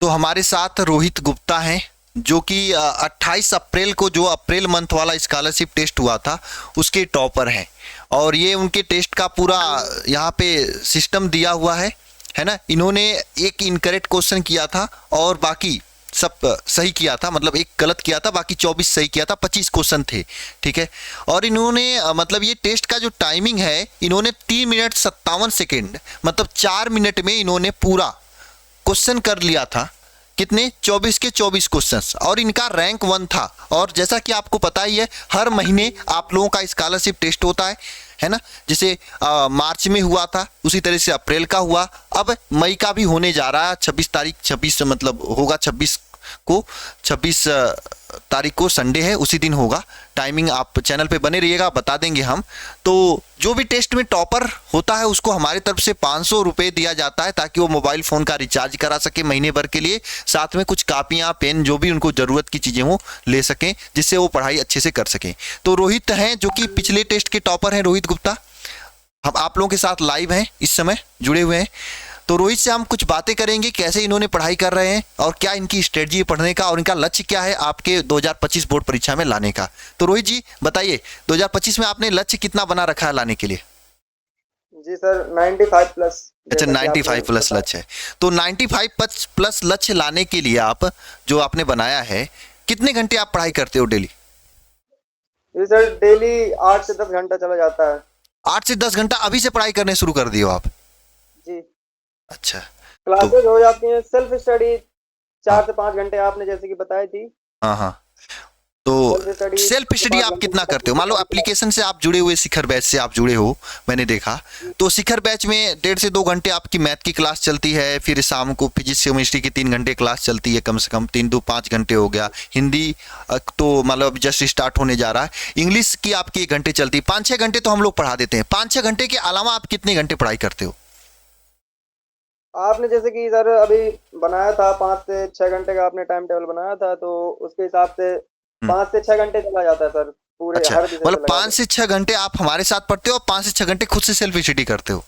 तो हमारे साथ रोहित गुप्ता हैं, जो कि 28 अप्रैल को जो अप्रैल मंथ वाला स्कॉलरशिप टेस्ट हुआ था उसके टॉपर हैं। और ये उनके टेस्ट का पूरा यहाँ पे सिस्टम दिया हुआ है ना। इन्होंने एक इनकरेक्ट क्वेश्चन किया था और बाकी सब सही किया था, मतलब एक गलत किया था, बाकी 24 सही किया था। 25 क्वेश्चन थे, ठीक है। और इन्होंने मतलब ये टेस्ट का जो टाइमिंग है, इन्होंने 3 मिनट 57 सेकेंड, मतलब 4 मिनट में इन्होंने पूरा क्वेश्चन कर लिया था। कितने? 24 के 24 क्वेश्चंस। और इनका रैंक 1 था। और जैसा कि आपको पता ही है, हर महीने आप लोगों का स्कॉलरशिप टेस्ट होता है ना। जैसे मार्च में हुआ था, उसी तरह से अप्रैल का हुआ, अब मई का भी होने जा रहा है। 26 तारीख, 26 मतलब होगा 26 को, 26 तारीख को संडे है, उसी दिन होगा। टाइमिंग आप चैनल पे बने रहिएगा, बता देंगे हम। तो जो भी टेस्ट में टॉपर होता है उसको हमारे तरफ से 500 रुपये दिया जाता है, ताकि वो मोबाइल फ़ोन का रिचार्ज करा सके महीने भर के लिए। साथ में कुछ कापियाँ, पेन, जो भी उनको ज़रूरत की चीज़ें वो ले सकें, जिससे वो पढ़ाई अच्छे से कर सकें। तो रोहित हैं, जो कि पिछले टेस्ट के टॉपर हैं, रोहित गुप्ता। हम आप लोगों के साथ लाइव हैं, इस समय जुड़े हुए हैं। तो रोहित से हम कुछ बातें करेंगे, कैसे इन्होंने पढ़ाई कर रहे हैं और क्या इनकी स्ट्रेटजी है पढ़ने का, और इनका लक्ष्य क्या है आपके 2025 बोर्ड परीक्षा में लाने का। तो रोहित जी बताइए, 2025 में आपने लक्ष्य कितना बना रखा है लाने के लिए? जी सर, 95 प्लस। अच्छा, 95 प्लस लक्ष्य है। तो 95 प्लस लक्ष्य लाने के लिए आप जो आपने बनाया है, कितने घंटे आप पढ़ाई करते हो डेली? जी सर, डेली 8 से 10 घंटा चला जाता है। 8 से 10 घंटा अभी से पढ़ाई करने शुरू कर दिए हो आप? जी। अच्छा। तो क्लासेस हो जाती हैं, सेल्फ स्टडी 4 हाँ से 5 घंटे आपने जैसे कि बताई थी। हाँ हाँ। तो सेल्फ स्टडी सेल्फ 4 से स्टडी 5 आप घंटे कितना करते हो? मान लो एप्लीकेशन से आप जुड़े हुए, शिखर बैच से आप जुड़े हो, मैंने देखा। तो शिखर बैच में 1.5 से 2 घंटे आपकी मैथ की क्लास चलती है, फिर शाम को फिजिक्स केमिस्ट्री की 3 घंटे क्लास चलती है, कम से कम 3 2 5 घंटे हो गया। हिंदी तो मतलब जस्ट स्टार्ट होने जा रहा है। इंग्लिश की आपकी 1 घंटे चलती है। 5-6 घंटे तो हम लोग पढ़ा देते हैं। 5-6 घंटे के अलावा आप कितने घंटे पढ़ाई करते हो? आपने जैसे कि सर अभी बनाया था 5 से 6 घंटे का आपने टाइम टेबल बनाया था, तो उसके हिसाब से हम्म, 5 से 6 घंटे चला जाता है सर, पूरे अच्छा, हर विषय मतलब से लगा 5 के। से 6 घंटे आप हमारे साथ पढ़ते हो और 5 से 6 घंटे खुद से सेल्फ स्टडी करते हो?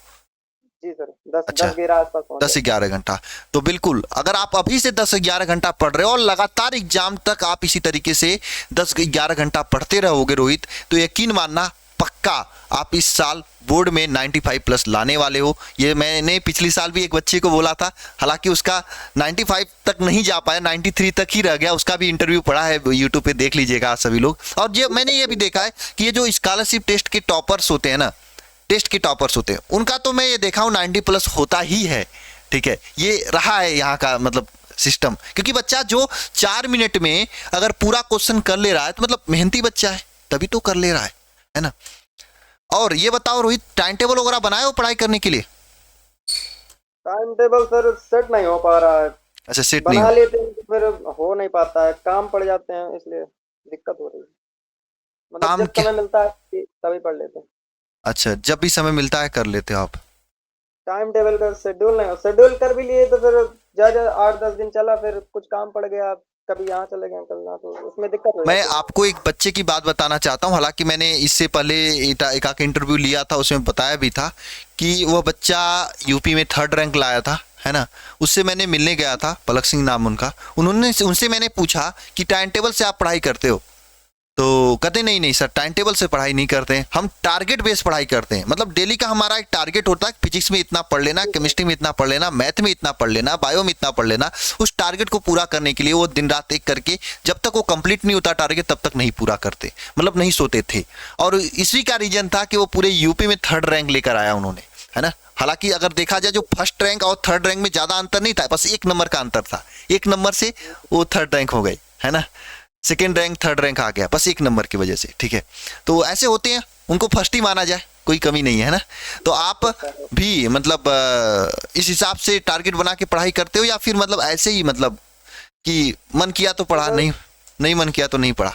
जी सर, 10 अच्छा, 10 11 आसपास पहुंच जाता 10-11 घंटा। तो बिल्कुल, अगर आप अभी से 10-11 घंटा पढ़ रहे हो और लगातार एग्जाम तक आप इसी तरीके से 10-11 घंटा पढ़ते रहोगे रोहित, तो यकीन मानना पक्का आप इस साल बोर्ड में 95 प्लस लाने वाले हो। ये मैंने पिछली साल भी एक बच्चे को बोला था, हालांकि उसका 95 तक नहीं जा पाया, 93 तक ही रह गया। उसका भी इंटरव्यू पड़ा है, यूट्यूब पे देख लीजिएगा आप सभी लोग। और ये मैंने ये भी देखा है कि ये जो स्कॉलरशिप टेस्ट के टॉपर्स होते हैं ना, टेस्ट के टॉपर्स होते हैं, उनका तो मैं ये देखा हूँ 90 प्लस होता ही है, ठीक है। ये रहा है यहाँ का मतलब सिस्टम, क्योंकि बच्चा जो 4 मिनट में अगर पूरा क्वेश्चन कर ले रहा है, तो मतलब मेहनती बच्चा है, तभी तो कर ले रहा है ना। और ये बताओ रोहित, टाइम टेबल वगैरह बनाए हो पढ़ाई करने के लिए? टाइम टेबल सर सेट नहीं हो पा रहा है। अच्छा, सेट नहीं बना हो। लेते हैं तो फिर हो नहीं पाता है, काम पड़ जाते हैं, इसलिए दिक्कत हो रही है। मतलब काम जब क्या? समय मिलता है तभी पढ़ लेते हैं। अच्छा, जब भी समय मिलता है कर लेते हो आप? टाइम टेबल का शेड्यूल नहीं हो, शेड्यूल कर भी लिए तो फिर ज्यादा 8-10 दिन चला, फिर कुछ काम पड़ गया, कभी यहाँ चले गए कल ना, तो उसमें दिक्कत हो मैं जाती है। आपको एक बच्चे की बात बताना चाहता हूँ। हालांकि मैंने इससे पहले एक आध इंटरव्यू लिया था, उसमें बताया भी था कि वह बच्चा यूपी में 3rd रैंक लाया था, है ना। उससे मैंने मिलने गया था, पलक सिंह नाम उनका। उनसे मैंने पूछा कि टाइम टेबल से आप पढ़ाई करते हो? तो कहते नहीं नहीं सर, टाइम टेबल से पढ़ाई नहीं करते हैं, हम टारगेट बेस्ड पढ़ाई करते हैं। मतलब डेली का हमारा एक टारगेट होता है, फिजिक्स में इतना पढ़ लेना, केमिस्ट्री में इतना पढ़ लेना, मैथ में इतना पढ़ लेना, बायो में इतना पढ़ लेना। उस टारगेट को पूरा करने के लिए वो दिन रात एक करके, जब तक वो कंप्लीट नहीं होता टारगेट, तब तक नहीं पूरा करते, मतलब नहीं सोते थे। और इसी का रीजन था कि वो पूरे यूपी में 3rd रैंक लेकर आया उन्होंने, है ना। हालांकि अगर देखा जाए, जो 1st रैंक और 3rd रैंक में ज्यादा अंतर नहीं था, बस 1 नंबर का अंतर था। 1 नंबर से वो 3rd रैंक हो गई, है ना। 2nd रैंक 3rd रैंक आ गया, बस 1 नंबर की वजह से, ठीक है। तो ऐसे होते हैं, उनको फर्स्ट ही माना जाए, कोई कमी नहीं है ना। तो आप भी मतलब इस हिसाब से टारगेट बना के पढ़ाई करते हो, या फिर मतलब ऐसे ही, मतलब कि मन किया तो पढ़ा, नहीं नहीं मन किया तो नहीं पढ़ा?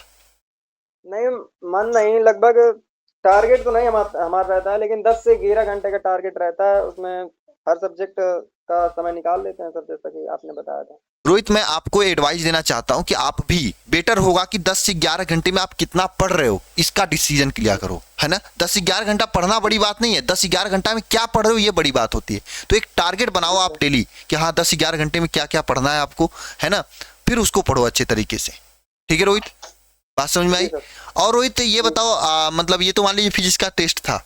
नहीं, मन नहीं, लगभग टारगेट तो नहीं हमारा रहता है, लेकिन 10 से 11 घंटे का टारगेट रहता है। उसमें हर सब्जेक्ट का समय निकाल लेते हैं सर, जैसा कि आपने बताया था। रोहित, मैं आपको एडवाइस देना चाहता हूं कि आप भी बेटर होगा कि 10 से 11 घंटे में आप कितना पढ़ रहे हो इसका डिसीजन लिया करो, है ना। 10 से 11 घंटा पढ़ना बड़ी बात नहीं है, 10 से 11 घंटा में क्या पढ़ रहे हो ये बड़ी बात होती है। तो एक टारगेट बनाओ आप डेली कि हाँ 10 से 11 घंटे में क्या क्या पढ़ना है आपको, है ना, फिर उसको पढ़ो अच्छे तरीके से। ठीक है रोहित, बात समझ में आई। और रोहित ये बताओ, मतलब ये तो मान लीजिए फिजिक्स का टेस्ट था,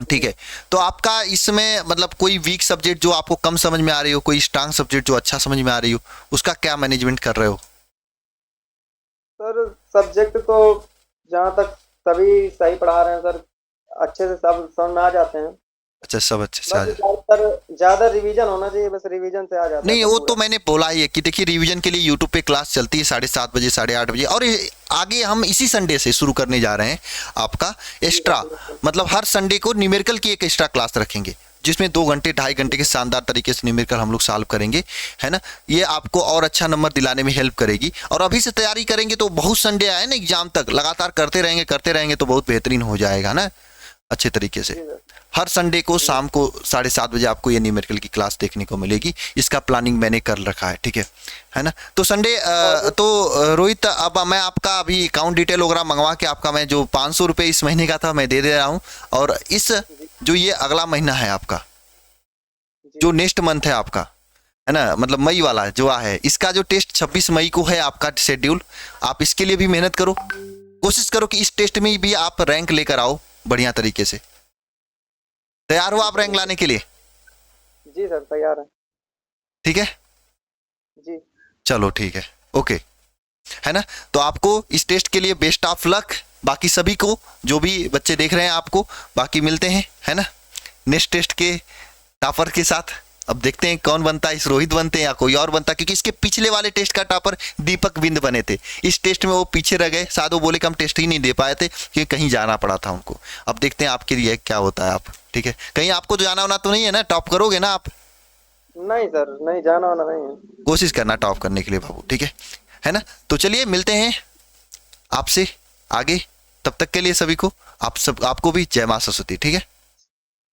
ठीक है, तो आपका इसमें मतलब कोई वीक सब्जेक्ट जो आपको कम समझ में आ रही हो, कोई स्ट्रांग सब्जेक्ट जो अच्छा समझ में आ रही हो, उसका क्या मैनेजमेंट कर रहे हो? सर सब्जेक्ट तो जहाँ तक सभी सही पढ़ा रहे हैं सर, अच्छे से सब समझ में आ जाते हैं। अच्छा, सब अच्छे से आ बस जाए। ज्यादातर ज्यादा रिवीजन होना चाहिए, बस रिवीजन से आ जाता है नहीं सब वो पूरा। तो मैंने बोला ही है कि देखिए रिवीजन के लिए यूट्यूब पे क्लास चलती है 7:30 बजे 8:30 बजे, और आगे हम इसी संडे से शुरू करने जा रहे हैं आपका एक्स्ट्रा, मतलब हर संडे को न्यूमेरिकल की एक एक्स्ट्रा क्लास रखेंगे जिसमें 2 घंटे 2.5 घंटे के शानदार तरीके से न्यूमेरिकल हम लोग सॉल्व करेंगे, है ना। ये आपको और अच्छा नंबर दिलाने में हेल्प करेगी, और अभी से तैयारी करेंगे तो बहुत संडे आए ना एग्जाम तक, लगातार करते रहेंगे तो बहुत बेहतरीन हो जाएगा ना अच्छे तरीके से। हर संडे को शाम को 7:30 बजे आपको ये न्यूमेरिकल की क्लास देखने को मिलेगी, इसका प्लानिंग मैंने कर रखा है, ठीक है ना। तो संडे तो रोहित, अब मैं आपका अभी अकाउंट डिटेल वगैरह मंगवा के आपका मैं जो 500 रुपये इस महीने का था मैं दे रहा हूँ, और इस जो ये अगला महीना है आपका, जो नेक्स्ट मंथ है आपका, है ना, मतलब मई वाला जो है, इसका जो टेस्ट 26 मई को है आपका शेड्यूल। आप इसके लिए भी मेहनत करो, कोशिश करो कि इस टेस्ट में भी आप रैंक लेकर आओ बढ़िया तरीके से। तैयार हो आप रैंक लाने के लिए? जी सर तैयार है। ठीक है, जी चलो ठीक है, ओके, है ना। तो आपको इस टेस्ट के लिए बेस्ट ऑफ लक, बाकी सभी को जो भी बच्चे देख रहे हैं आपको, बाकी मिलते हैं, है ना, नेक्स्ट टेस्ट के टॉपर के साथ। अब देखते हैं कौन बनता है, इस रोहित बनते हैं या कोई और बनता है, क्योंकि इसके पिछले वाले टेस्ट का टॉपर दीपक बिंद बने थे, इस टेस्ट में वो पीछे रह गए, शायद वो बोले कि हम टेस्ट ही नहीं दे पाए थे क्योंकि कहीं जाना पड़ा था उनको। अब देखते हैं आपके लिए क्या होता है। आप ठीक है, कहीं आपको तो जाना होना तो नहीं है ना, टॉप करोगे ना आप? नहीं सर, नहीं जाना वाना नहीं है। कोशिश करना टॉप करने के लिए बाबू, ठीक है ना। तो चलिए मिलते हैं आपसे आगे, तब तक के लिए सभी को, आपको भी जय मां सरस्वती, ठीक है।